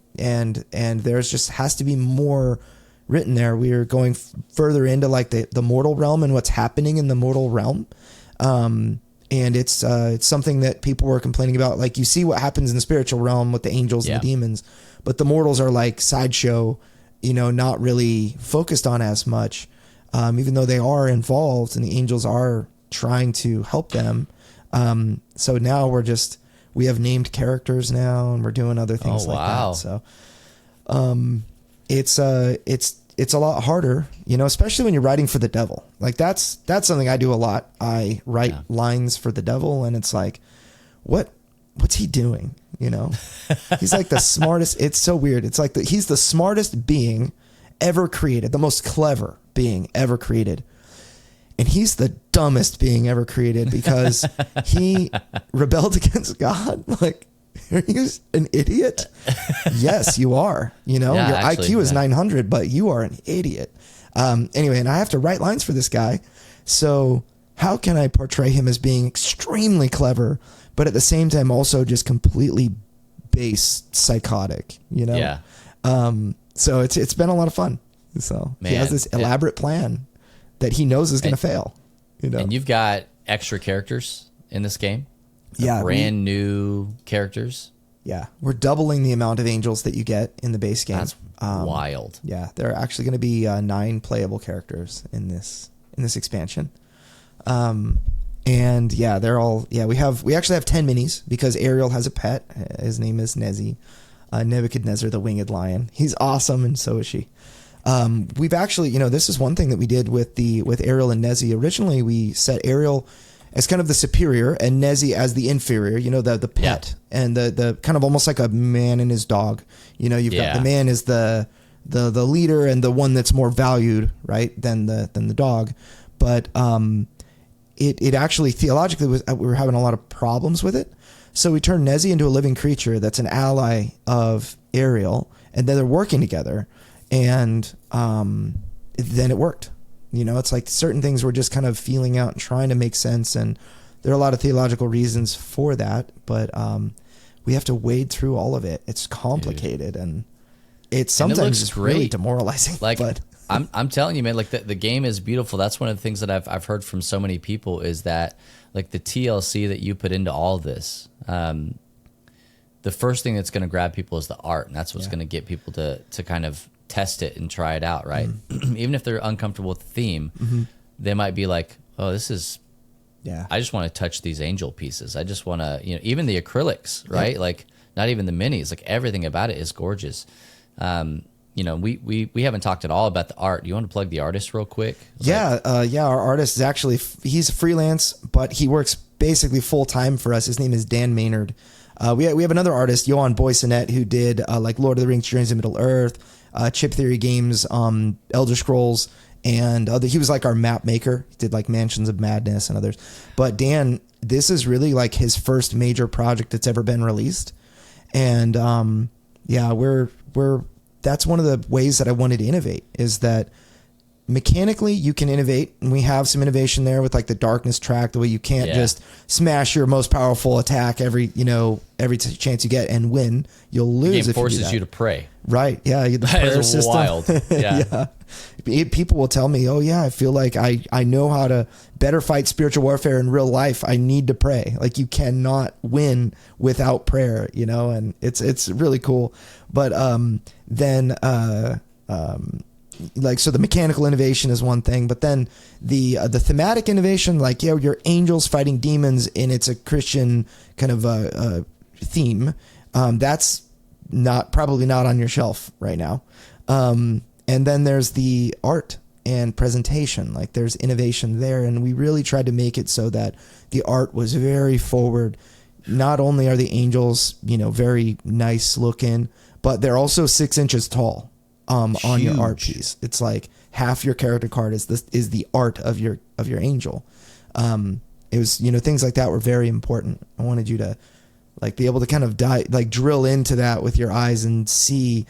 there's just has to be more written there. We are going further into like the mortal realm and what's happening in the mortal realm. And it's something that people were complaining about. Like you see what happens in the spiritual realm with the angels and the demons, but the mortals are like sideshow, not really focused on as much. Even though they are involved and the angels are trying to help them. So now we have named characters now and we're doing other things like that. So, it's a lot harder, especially when you're writing for the devil. Like that's something I do a lot. I write lines for the devil and it's like, what's he doing? He's like the smartest. It's so weird. It's like he's the smartest being ever created, the most clever being ever created. And he's the dumbest being ever created because he rebelled against God. Like, are you an idiot? Yes, you are. Your IQ is 900, but you are an idiot. Anyway, and I have to write lines for this guy. So how can I portray him as being extremely clever, but at the same time also just completely base psychotic, Yeah. So it's been a lot of fun. So he has this elaborate plan that he knows is going to fail. And you've got extra characters in this game? Brand new characters? Yeah. We're doubling the amount of angels that you get in the base game. That's wild. Yeah. There are actually going to be 9 playable characters in this expansion. And yeah, they're all, we actually have 10 minis because Ariel has a pet. His name is Nezi, Nebuchadnezzar, the winged lion. He's awesome. And so is she. We've actually, this is one thing that we did with Ariel and Nezi. Originally, we set Ariel as kind of the superior and Nezzy as the inferior, the pet and the kind of almost like a man and his dog. You've got the man is the leader and the one that's more valued, right, than the dog. But it actually theologically we were having a lot of problems with it. So we turned Nezzy into a living creature that's an ally of Ariel, and then they're working together, and then it worked. It's like certain things we're just kind of feeling out and trying to make sense, and there are a lot of theological reasons for that, but we have to wade through all of it. It's complicated, and it's sometimes just really demoralizing. But I'm telling you, man, like the game is beautiful. That's one of the things that I've heard from so many people is that like the TLC that you put into all this, the first thing that's going to grab people is the art, and that's what's going to get people to kind of test it and try it out, right? Even if they're uncomfortable with the theme, they might be like, oh, this is, I just want to touch these angel pieces. I just want to, even the acrylics, right? Like not even the minis, like everything about it is gorgeous. We haven't talked at all about the art. Do you want to plug the artist real quick? Our artist is actually, he's freelance, but he works basically full time for us. His name is Dan Maynard. We have another artist, Johan Boysonet, who did like Lord of the Rings, Journeys to Middle Earth, Chip Theory Games, Elder Scrolls, and he was like our map maker. He did like Mansions of Madness and others. But Dan, this is really like his first major project that's ever been released. And that's one of the ways that I wanted to innovate, is that mechanically you can innovate, and we have some innovation there with like the darkness track, the way you can't just smash your most powerful attack every chance you get and win. You'll lose. The game forces you to pray. Right. Yeah. The prayer system. Wild. Yeah. People will tell me, oh yeah, I feel like I know how to better fight spiritual warfare in real life. I need to pray. Like you cannot win without prayer, and it's really cool. But so the mechanical innovation is one thing, but then the thematic innovation, like, your angels fighting demons, and it's a Christian kind of theme. That's probably not on your shelf right now. And then there's the art and presentation, like there's innovation there. And we really tried to make it so that the art was very forward. Not only are the angels, very nice looking, but they're also 6 inches tall. On your art piece, it's like half your character card is the art of your angel. It was, things like that were very important. I wanted you to like be able to kind of drill into that with your eyes and see,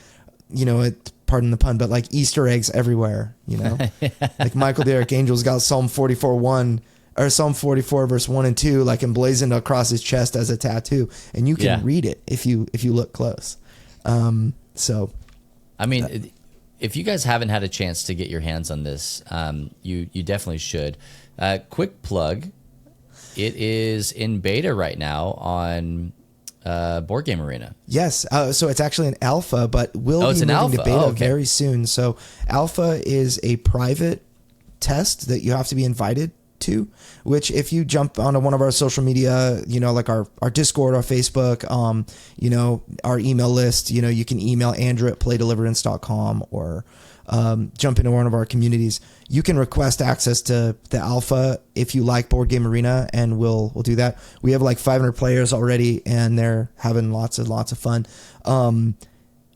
pardon the pun, but like Easter eggs everywhere, like Michael the Archangel's got Psalm 44:1 or Psalm 44 verse 1 and 2, like emblazoned across his chest as a tattoo, and you can read it if you look close. I mean, if you guys haven't had a chance to get your hands on this, you definitely should. Quick plug, it is in beta right now on Board Game Arena. Yes, so it's actually an alpha, but will be moving to beta very soon. So alpha is a private test that you have to be invited to, which if you jump onto one of our social media, like our Discord, our Facebook, our email list, you can email Andrew at playdeliverance.com or jump into one of our communities. You can request access to the alpha if you like Board Game Arena, and we'll do that. We have like 500 players already, and they're having lots of fun.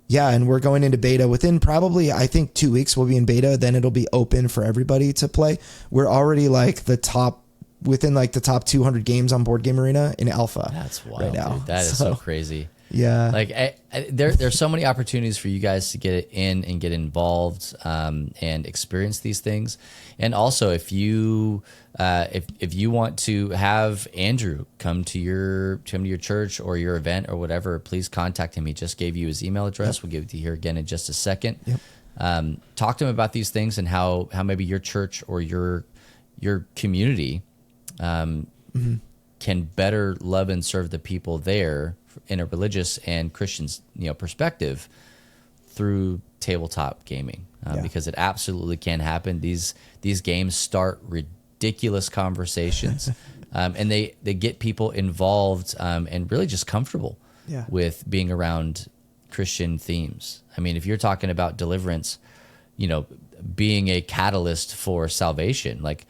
And we're going into beta within probably, I think, 2 weeks we'll be in beta. Then it'll be open for everybody to play. We're already like within the top 200 games on Board Game Arena in alpha. That's wild, right now. Dude. That is so crazy. Yeah. Like there's so many opportunities for you guys to get in and get involved and experience these things. And also if you want to have Andrew come to your church or your event or whatever, please contact him. He just gave you his email address. We'll give it to you here again in just a second. Talk to him about these things and how maybe your church or your community can better love and serve the people there in a religious and Christian perspective through tabletop gaming, because it absolutely can happen. These games start ridiculous conversations, and they get people involved and really just comfortable with being around Christian themes. I mean, if you're talking about Deliverance, being a catalyst for salvation, like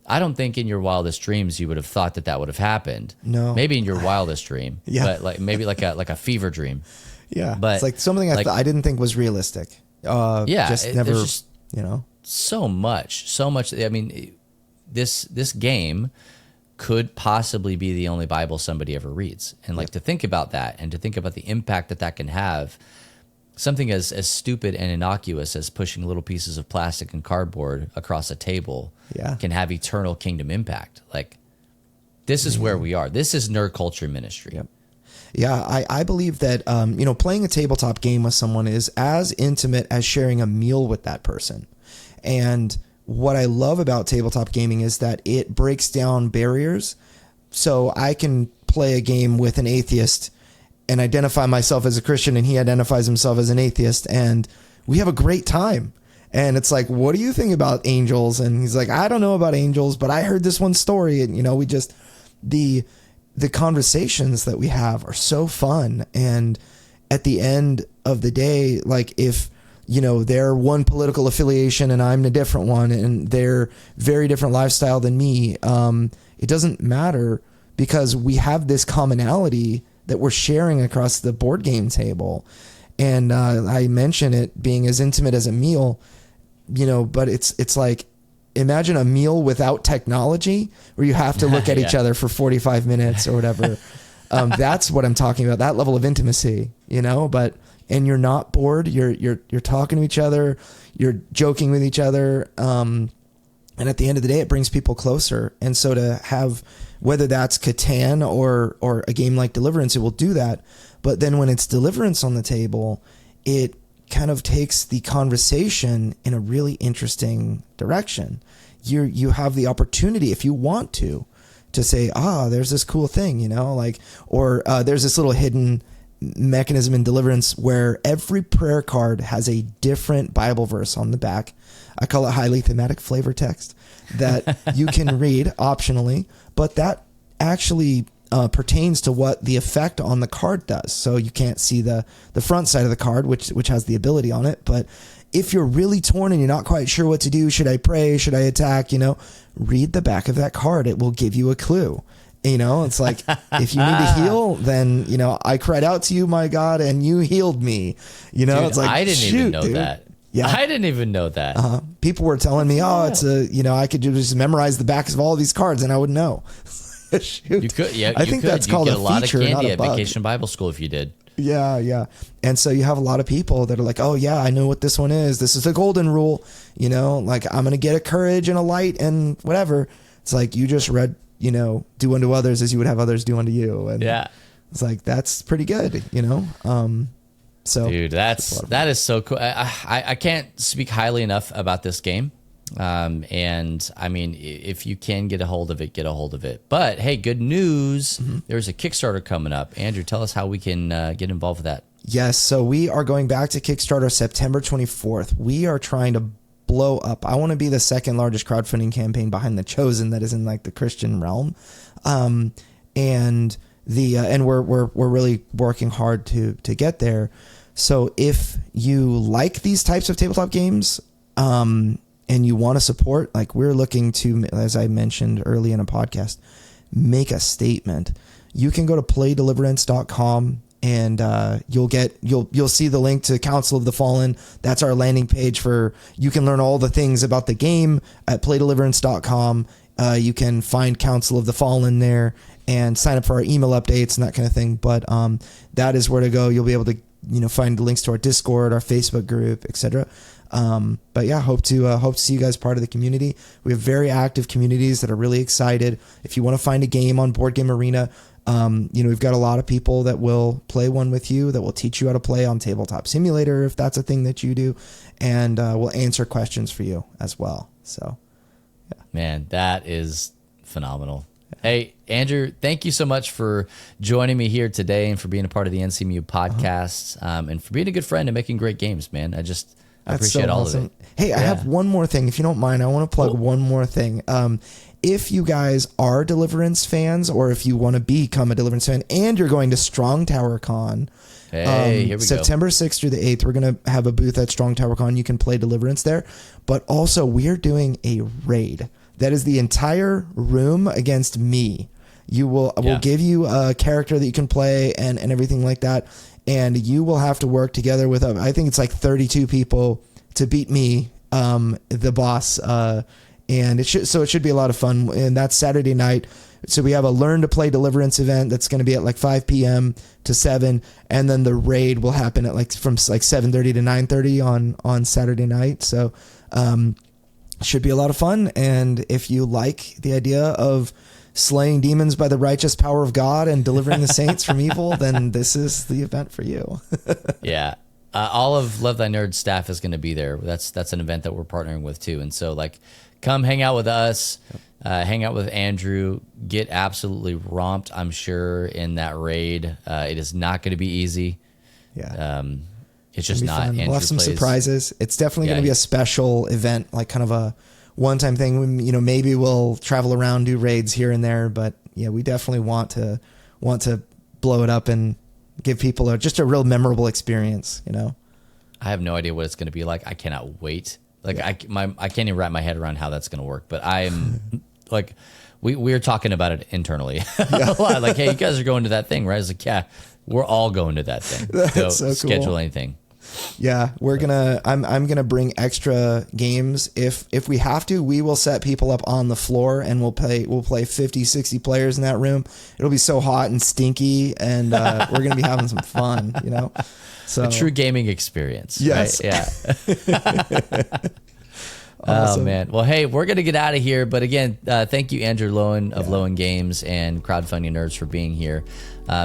I don't think in your wildest dreams you would have thought that would have happened. No. Maybe in your wildest dream. Yeah. But like maybe like a fever dream. Yeah. But it's like something I didn't think was realistic. Just never, just so much. I mean, this game could possibly be the only Bible somebody ever reads. And like to think about that and to think about the impact that can have, something as stupid and innocuous as pushing little pieces of plastic and cardboard across a table can have eternal kingdom impact. Like, this is where we are. This is nerd culture ministry. Yep. Yeah, I believe that, playing a tabletop game with someone is as intimate as sharing a meal with that person. And what I love about tabletop gaming is that it breaks down barriers. So I can play a game with an atheist and identify myself as a Christian, and he identifies himself as an atheist, and we have a great time. And it's like, what do you think about angels? And he's like, I don't know about angels, but I heard this one story. And, we just, the conversations that we have are so fun. And at the end of the day, like if, they're one political affiliation and I'm a different one, and they're very different lifestyle than me, it doesn't matter, because we have this commonality that we're sharing across the board game table. And I mention it being as intimate as a meal, but it's like, imagine a meal without technology where you have to look at each other for 45 minutes or whatever. That's what I'm talking about, that level of intimacy, and you're not bored. You're talking to each other, you're joking with each other. And at the end of the day, it brings people closer. And so to have, whether that's Catan or a game like Deliverance, it will do that. But then when it's Deliverance on the table, it kind of takes the conversation in a really interesting direction. You have the opportunity, if you want to say, there's this cool thing, or there's this little hidden mechanism in Deliverance where every prayer card has a different Bible verse on the back. I call it highly thematic flavor text that you can read optionally, but that actually pertains to what the effect on the card does. So you can't see the front side of the card, which has the ability on it. But if you're really torn and you're not quite sure what to do, should I pray? Should I attack? Read the back of that card. It will give you a clue. It's like, if you need to heal, then, I cried out to you, my God, and you healed me. Dude, it's like, I didn't even know dude. that. Yeah. I didn't even know that. People were telling me, it's I could just memorize the backs of all of these cards and I would know. Shoot. You could, yeah. I think that's called a feature, not a bug. You get a lot of candy at Vacation Bible School if you did. Yeah. And so you have a lot of people that are like, oh yeah, I know what this one is. This is the golden rule. Like, I'm going to get a courage and a light and whatever. It's like, you just read, do unto others as you would have others do unto you. And it's like, that's pretty good, So dude, that is so cool. I can't speak highly enough about this game. And I mean, if you can get a hold of it, get a hold of it. But hey, good news. Mm-hmm. There's a Kickstarter coming up. Andrew, tell us how we can get involved with that. Yes. So we are going back to Kickstarter September 24th. We are trying to blow up. I want to be the second largest crowdfunding campaign behind The Chosen that is in like the Christian realm. And we're really working hard to get there. So if you like these types of tabletop games, and you want to support, like we're looking to, as I mentioned early in a podcast, make a statement. You can go to playdeliverance.com and you'll see the link to Council of the Fallen. That's our landing page you can learn all the things about the game at playdeliverance.com. You can find Council of the Fallen there and sign up for our email updates and that kind of thing. But that is where to go. You'll be able to find the links to our Discord, our Facebook group, etc. But yeah, hope to see you guys part of the community. We have very active communities that are really excited. If you want to find a game on Board Game Arena, we've got a lot of people that will play one with you, that will teach you how to play on Tabletop Simulator if that's a thing that you do, and we'll answer questions for you as well. So, yeah. Man, that is phenomenal. Hey, Andrew, thank you so much for joining me here today and for being a part of the NCMU podcast, and for being a good friend and making great games, man. I appreciate so all awesome. Of it. Hey, I have one more thing. If you don't mind, I want to plug one more thing. If you guys are Deliverance fans, or if you want to become a Deliverance fan and you're going to Strong Tower Con, here we September 6th through the 8th, we're going to have a booth at Strong Tower Con. You can play Deliverance there. But also, we're doing a raid That is the entire room against me. We'll give you a character that you can play and everything like that. And you will have to work together with, I think it's like 32 people to beat me, the boss. And it should be a lot of fun. And that's Saturday night. So we have a Learn to Play Deliverance event that's going to be at like 5 p.m. to 7. And then the raid will happen at like from like 7:30 to 9:30 on Saturday night. So should be a lot of fun. And if you like the idea of slaying demons by the righteous power of God and delivering the saints from evil, then this is the event for you. Yeah. All of Love Thy Nerd staff is going to be there. That's an event that we're partnering with too. And so like, come hang out with us, hang out with Andrew, get absolutely romped, I'm sure, in that raid. It is not going to be easy. Yeah. It's just not. We'll have some surprises. It's definitely going to be a special event, like kind of a one-time thing. Maybe we'll travel around, do raids here and there, but yeah, we definitely want to blow it up and give people just a real memorable experience. I have no idea what it's going to be like. I cannot wait. Like I can't even wrap my head around how that's going to work. But I'm like, we're talking about it internally a lot. Like, hey, you guys are going to that thing, right? I was like, yeah, we're all going to that thing. That's so cool. Schedule anything. Yeah, I'm gonna bring extra games. If we have to, we will set people up on the floor and we'll play 50, 60 players in that room. It'll be so hot and stinky, and we're gonna be having some fun, So a true gaming experience. Yes. Right? Yeah. Awesome. Oh man. Well, hey, we're gonna get out of here. But again, thank you, Andrew Lowen of Lowen Games and Crowdfunding Nerds, for being here.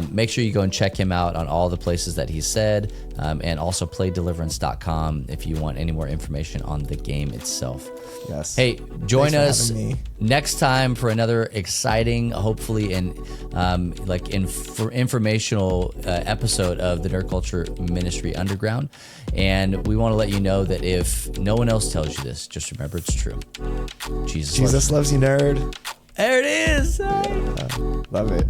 Make sure you go and check him out on all the places that he said, and also playdeliverance.com if you want any more information on the game itself. Yes. Hey, join us next time for another exciting, hopefully, and informational episode of the Nerd Culture Ministry Underground. And we want to let you know that if no one else tells you this, just remember it's true. Jesus loves you, nerd. There it is. Love it.